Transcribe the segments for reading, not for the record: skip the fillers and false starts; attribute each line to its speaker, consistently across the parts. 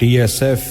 Speaker 1: DSF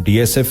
Speaker 1: DSF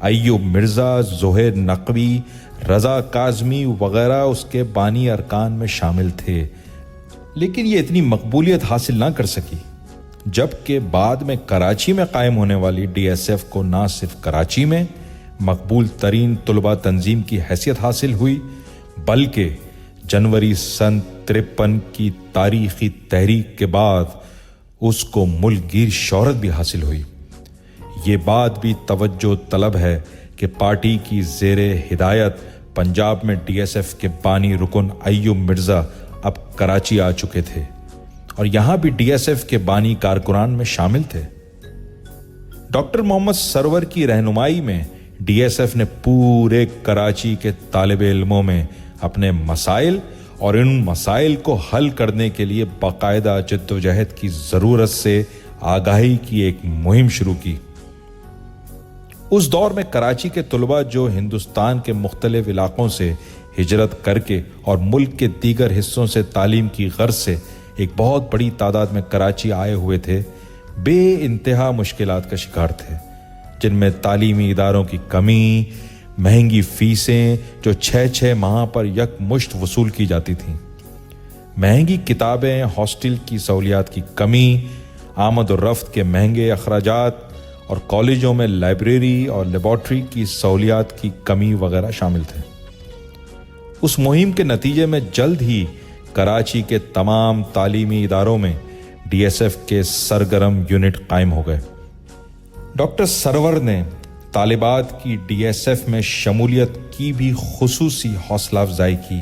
Speaker 1: Ayub Mirza, Zaheer Naqvi, رضا کاظمی وغیرہ اس کے بانی ارکان میں شامل تھے، لیکن یہ اتنی مقبولیت حاصل نہ کر سکی، جبکہ بعد میں کراچی میں قائم ہونے والی ڈی ایس ایف کو نہ صرف کراچی میں مقبول ترین طلباء تنظیم کی حیثیت حاصل ہوئی، بلکہ جنوری سن 53 کی تاریخی تحریک کے بعد اس کو ملک گیر شہرت بھی حاصل ہوئی۔ یہ بات بھی توجہ طلب ہے کہ پارٹی کی زیر ہدایت پنجاب میں ڈی ایس ایف کے بانی رکن ایوب مرزا اب کراچی آ چکے تھے اور یہاں بھی ڈی ایس ایف کے بانی کارکنان میں شامل تھے۔ ڈاکٹر محمد سرور کی رہنمائی میں ڈی ایس ایف نے پورے کراچی کے طالب علموں میں اپنے مسائل اور ان مسائل کو حل کرنے کے لیے باقاعدہ جدوجہد کی ضرورت سے آگاہی کی ایک مہم شروع کی۔ اس دور میں کراچی کے طلباء جو ہندوستان کے مختلف علاقوں سے ہجرت کر کے اور ملک کے دیگر حصوں سے تعلیم کی غرض سے ایک بہت بڑی تعداد میں کراچی آئے ہوئے تھے، بے انتہا مشکلات کا شکار تھے، جن میں تعلیمی اداروں کی کمی، مہنگی فیسیں جو 6 ماہ پر یک مشت وصول کی جاتی تھیں، مہنگی کتابیں، ہاسٹل کی سہولیات کی کمی، آمد و رفت کے مہنگے اخراجات اور کالجوں میں لائبریری اور لیبارٹری کی سہولیات کی کمی وغیرہ شامل تھے۔ اس مہم کے نتیجے میں جلد ہی کراچی کے تمام تعلیمی اداروں میں ڈی ایس ایف کے سرگرم یونٹ قائم ہو گئے۔ ڈاکٹر سرور نے طالبات کی ڈی ایس ایف میں شمولیت کی بھی خصوصی حوصلہ افزائی کی۔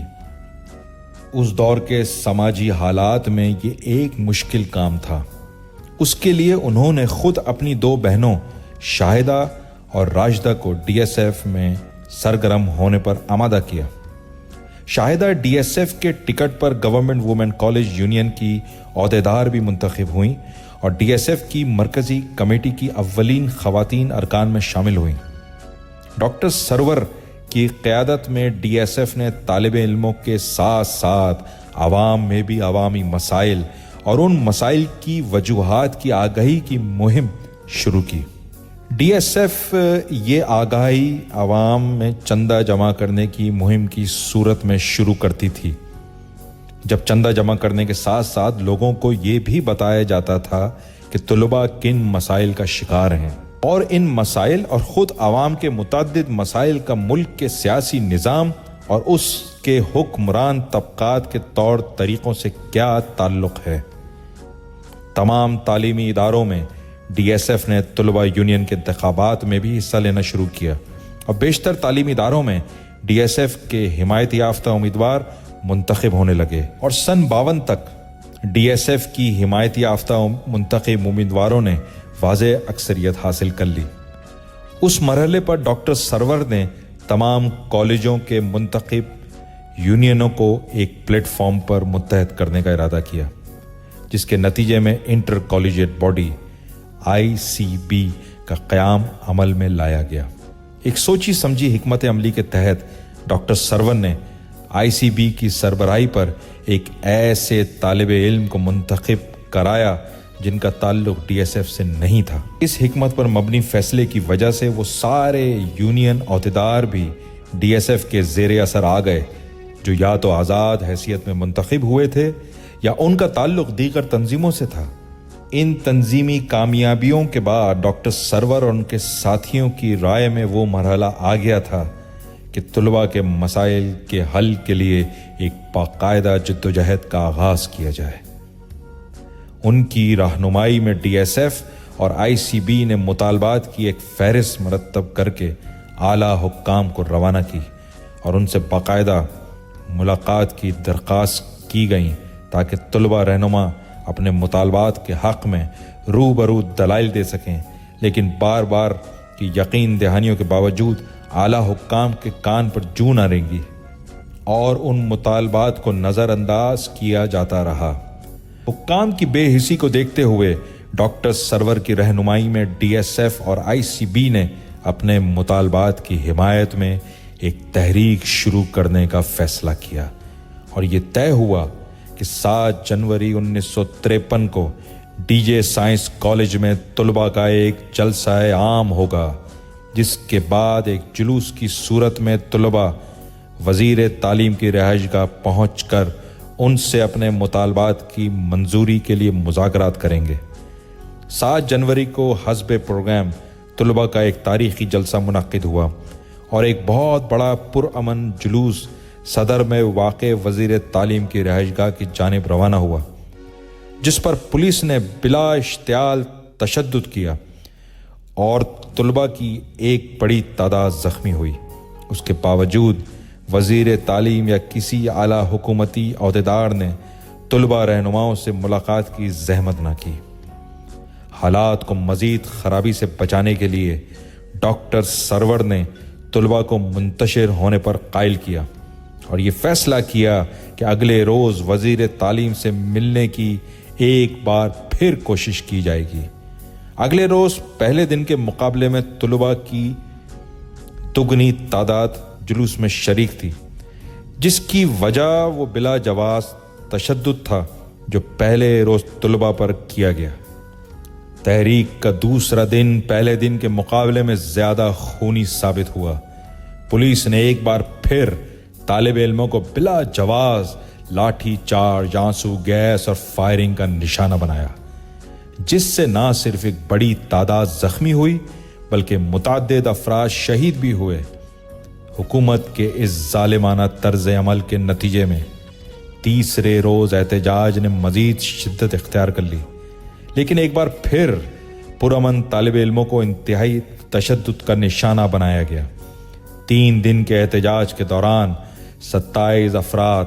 Speaker 1: اس دور کے سماجی حالات میں یہ ایک مشکل کام تھا۔ اس کے لیے انہوں نے خود اپنی 2 بہنوں شاہدہ اور راشدہ کو ڈی ایس ایف میں سرگرم ہونے پر آمادہ کیا۔ شاہدہ ڈی ایس ایف کے ٹکٹ پر گورنمنٹ وومن کالج یونین کی عہدیدار بھی منتخب ہوئیں اور ڈی ایس ایف کی مرکزی کمیٹی کی اولین خواتین ارکان میں شامل ہوئیں۔ ڈاکٹر سرور کی قیادت میں ڈی ایس ایف نے طالب علموں کے ساتھ ساتھ عوام میں بھی عوامی مسائل اور ان مسائل کی وجوہات کی آگاہی کی مہم شروع کی۔ ڈی ایس ایف یہ آگاہی عوام میں چندہ جمع کرنے کی مہم کی صورت میں شروع کرتی تھی، جب چندہ جمع کرنے کے ساتھ ساتھ لوگوں کو یہ بھی بتایا جاتا تھا کہ طلباء کن مسائل کا شکار ہیں اور ان مسائل اور خود عوام کے متعدد مسائل کا ملک کے سیاسی نظام اور اس کے حکمران طبقات کے طور طریقوں سے کیا تعلق ہے۔ تمام تعلیمی اداروں میں ڈی ایس ایف نے طلباء یونین کے انتخابات میں بھی حصہ لینا شروع کیا اور بیشتر تعلیمی اداروں میں ڈی ایس ایف کے حمایت یافتہ امیدوار منتخب ہونے لگے اور سن 52 تک ڈی ایس ایف کی حمایت یافتہ منتخب امیدواروں نے واضح اکثریت حاصل کر لی۔ اس مرحلے پر ڈاکٹر سرور نے تمام کالجوں کے منتخب یونینوں کو ایک پلیٹ فارم پر متحد کرنے کا ارادہ کیا، جس کے نتیجے میں انٹر کالجیٹ باڈی ICB کا قیام عمل میں لایا گیا۔ ایک سوچی سمجھی حکمت عملی کے تحت ڈاکٹر سرور نے ICB کی سربراہی پر ایک ایسے طالب علم کو منتخب کرایا جن کا تعلق ڈی ایس ایف سے نہیں تھا۔ اس حکمت پر مبنی فیصلے کی وجہ سے وہ سارے یونین عہدیدار بھی ڈی ایس ایف کے زیر اثر آ گئے، جو یا تو آزاد حیثیت میں منتخب ہوئے تھے یا ان کا تعلق دیگر تنظیموں سے تھا۔ ان تنظیمی کامیابیوں کے بعد ڈاکٹر سرور اور ان کے ساتھیوں کی رائے میں وہ مرحلہ آ گیا تھا کہ طلباء کے مسائل کے حل کے لیے ایک باقاعدہ جدوجہد کا آغاز کیا جائے۔ ان کی رہنمائی میں ڈی ایس ایف اور ICB نے مطالبات کی ایک فہرست مرتب کر کے اعلیٰ حکام کو روانہ کی اور ان سے باقاعدہ ملاقات کی درخواست کی گئیں تاکہ طلباء رہنما اپنے مطالبات کے حق میں روبرو دلائل دے سکیں، لیکن بار بار کی یقین دہانیوں کے باوجود اعلیٰ حکام کے کان پر جوں نہ رینگی اور ان مطالبات کو نظر انداز کیا جاتا رہا۔ حکام کی بے حسی کو دیکھتے ہوئے ڈاکٹر سرور کی رہنمائی میں ڈی ایس ایف اور ICB نے اپنے مطالبات کی حمایت میں ایک تحریک شروع کرنے کا فیصلہ کیا اور یہ طے ہوا کہ 7 جنوری 1953 کو DJ سائنس کالج میں طلباء کا ایک جلسہ عام ہوگا جس کے بعد ایک جلوس کی صورت میں طلباء وزیر تعلیم کی رہائش گاہ پہنچ کر ان سے اپنے مطالبات کی منظوری کے لیے مذاکرات کریں گے۔ 7 جنوری کو حسب پروگرام طلباء کا ایک تاریخی جلسہ منعقد ہوا اور ایک بہت بڑا پرامن جلوس صدر میں واقع وزیر تعلیم کی رہائش گاہ کی جانب روانہ ہوا، جس پر پولیس نے بلا اشتعال تشدد کیا اور طلباء کی ایک بڑی تعداد زخمی ہوئی۔ اس کے باوجود وزیر تعلیم یا کسی اعلیٰ حکومتی عہدیدار نے طلباء رہنماؤں سے ملاقات کی زحمت نہ کی۔ حالات کو مزید خرابی سے بچانے کے لیے ڈاکٹر سرور نے طلباء کو منتشر ہونے پر قائل کیا اور یہ فیصلہ کیا کہ اگلے روز وزیر تعلیم سے ملنے کی ایک بار پھر کوشش کی جائے گی۔ اگلے روز پہلے دن کے مقابلے میں طلباء کی دگنی تعداد جلوس میں شریک تھی، جس کی وجہ وہ بلا جواز تشدد تھا جو پہلے روز طلباء پر کیا گیا۔ تحریک کا دوسرا دن پہلے دن کے مقابلے میں زیادہ خونی ثابت ہوا۔ پولیس نے ایک بار پھر طالب علموں کو بلا جواز لاٹھی چارج، آنسو گیس اور فائرنگ کا نشانہ بنایا، جس سے نہ صرف ایک بڑی تعداد زخمی ہوئی بلکہ متعدد افراد شہید بھی ہوئے۔ حکومت کے اس ظالمانہ طرز عمل کے نتیجے میں تیسرے روز احتجاج نے مزید شدت اختیار کر لی، لیکن ایک بار پھر پرامن طالب علموں کو انتہائی تشدد کا نشانہ بنایا گیا۔ 3 دن کے احتجاج کے دوران 27 افراد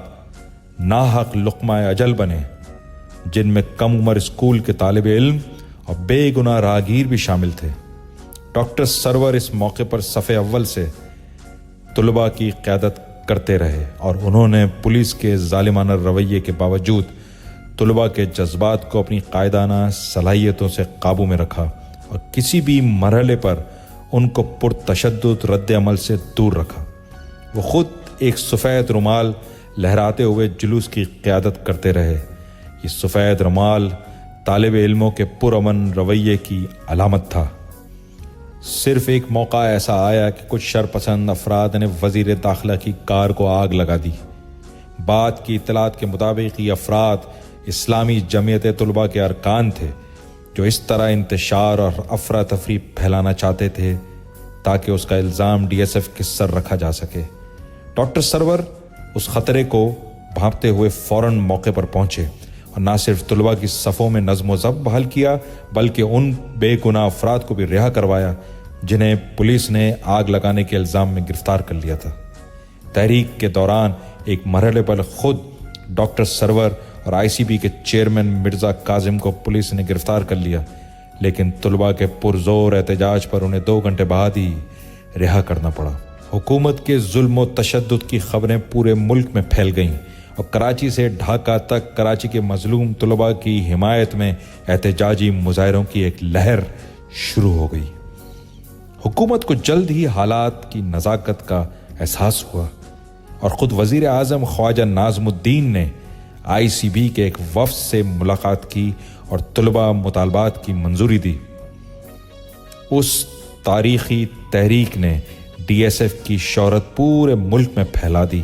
Speaker 1: ناحق لقمہ اجل بنے، جن میں کم عمر اسکول کے طالب علم اور بے گناہ راہگیر بھی شامل تھے۔ ڈاکٹر سرور اس موقع پر صف اول سے طلباء کی قیادت کرتے رہے اور انہوں نے پولیس کے ظالمانہ رویے کے باوجود طلباء کے جذبات کو اپنی قائدانہ صلاحیتوں سے قابو میں رکھا اور کسی بھی مرحلے پر ان کو پرتشدد رد عمل سے دور رکھا۔ وہ خود ایک سفید رومال لہراتے ہوئے جلوس کی قیادت کرتے رہے۔ یہ سفید رومال طالب علموں کے پرامن رویے کی علامت تھا۔ صرف ایک موقع ایسا آیا کہ کچھ شرپسند افراد نے وزیر داخلہ کی کار کو آگ لگا دی۔ بعد کی اطلاعات کے مطابق یہ افراد اسلامی جمعیت طلباء کے ارکان تھے جو اس طرح انتشار اور افراتفری پھیلانا چاہتے تھے تاکہ اس کا الزام DSF کے سر رکھا جا سکے۔ ڈاکٹر سرور اس خطرے کو بھانپتے ہوئے فوراً موقع پر پہنچے اور نہ صرف طلباء کی صفوں میں نظم و ضبط بحال کیا بلکہ ان بے گناہ افراد کو بھی رہا کروایا جنہیں پولیس نے آگ لگانے کے الزام میں گرفتار کر لیا تھا۔ تحریک کے دوران ایک مرحلے پر خود ڈاکٹر سرور اور ICP کے چیئرمین مرزا کاظم کو پولیس نے گرفتار کر لیا، لیکن طلباء کے پرزور احتجاج پر انہیں 2 گھنٹے بعد ہی رہا کرنا پڑا۔ حکومت کے ظلم و تشدد کی خبریں پورے ملک میں پھیل گئیں اور کراچی سے ڈھاکہ تک کراچی کے مظلوم طلباء کی حمایت میں احتجاجی مظاہروں کی ایک لہر شروع ہو گئی۔ حکومت کو جلد ہی حالات کی نزاکت کا احساس ہوا اور خود وزیر اعظم خواجہ ناظم الدین نے ICB کے ایک وفد سے ملاقات کی اور طلباء مطالبات کی منظوری دی۔ اس تاریخی تحریک نے DSF کی شہرت پورے ملک میں پھیلا دی۔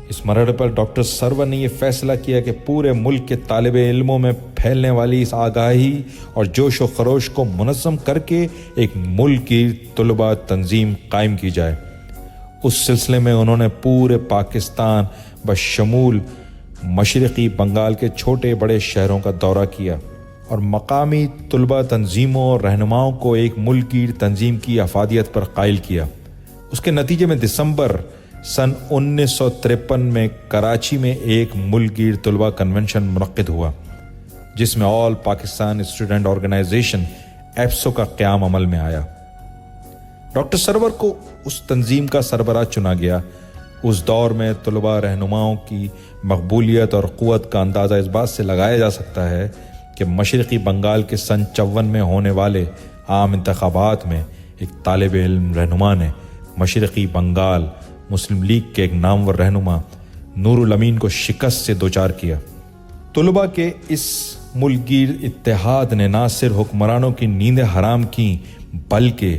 Speaker 1: اس مرحلے پر ڈاکٹر سرور نے یہ فیصلہ کیا کہ پورے ملک کے طالب علموں میں پھیلنے والی اس آگاہی اور جوش و خروش کو منظم کر کے ایک ملک کی طلباء تنظیم قائم کی جائے۔ اس سلسلے میں انہوں نے پورے پاکستان بشمول مشرقی بنگال کے چھوٹے بڑے شہروں کا دورہ کیا اور مقامی طلباء تنظیموں اور رہنماؤں کو ایک ملک گیر تنظیم کی افادیت پر قائل کیا۔ اس کے نتیجے میں دسمبر سن 1953 میں کراچی میں ایک ملک گیر طلباء کنونشن منعقد ہوا، جس میں آل پاکستان اسٹوڈنٹ آرگنائزیشن ایپسو کا قیام عمل میں آیا۔ ڈاکٹر سرور کو اس تنظیم کا سربراہ چنا گیا۔ اس دور میں طلباء رہنماؤں کی مقبولیت اور قوت کا اندازہ اس بات سے لگایا جا سکتا ہے کہ مشرقی بنگال کے سن 54 میں ہونے والے عام انتخابات میں ایک طالب علم رہنما نے مشرقی بنگال مسلم لیگ کے ایک نامور رہنما نور الامین کو شکست سے دوچار کیا۔ طلباء کے اس ملک گیر اتحاد نے نہ صرف حکمرانوں کی نیندیں حرام کیں بلکہ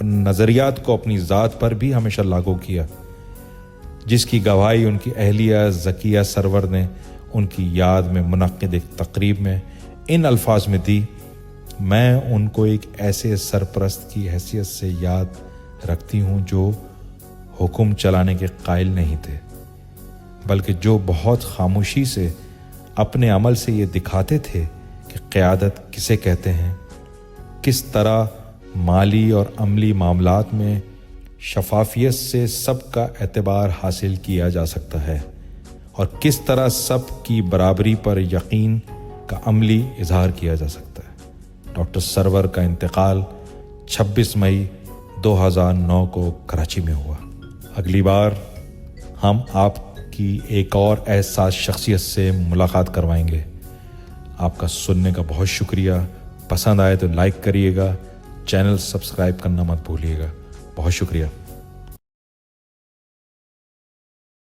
Speaker 1: اور نظریات کو اپنی ذات پر بھی ہمیشہ لاگو کیا، جس کی گواہی ان کی اہلیہ ذکیہ سرور نے ان کی یاد میں منعقد ایک تقریب میں ان الفاظ میں دی: میں ان کو ایک ایسے سرپرست کی حیثیت سے یاد رکھتی ہوں جو حکم چلانے کے قائل نہیں تھے، بلکہ جو بہت خاموشی سے اپنے عمل سے یہ دکھاتے تھے کہ قیادت کسے کہتے ہیں، کس طرح مالی اور عملی معاملات میں شفافیت سے سب کا اعتبار حاصل کیا جا سکتا ہے، اور کس طرح سب کی برابری پر یقین کا عملی اظہار کیا جا سکتا ہے۔ ڈاکٹر سرور کا انتقال 26 مئی 2009 کو کراچی میں ہوا۔ اگلی بار ہم آپ کی ایک اور احساس شخصیت سے ملاقات کروائیں گے۔ آپ کا سننے کا بہت شکریہ۔ پسند آئے تو لائک کریے گا، چینل سبسکرائب کرنا مت بھولیے گا۔ بہت شکریہ۔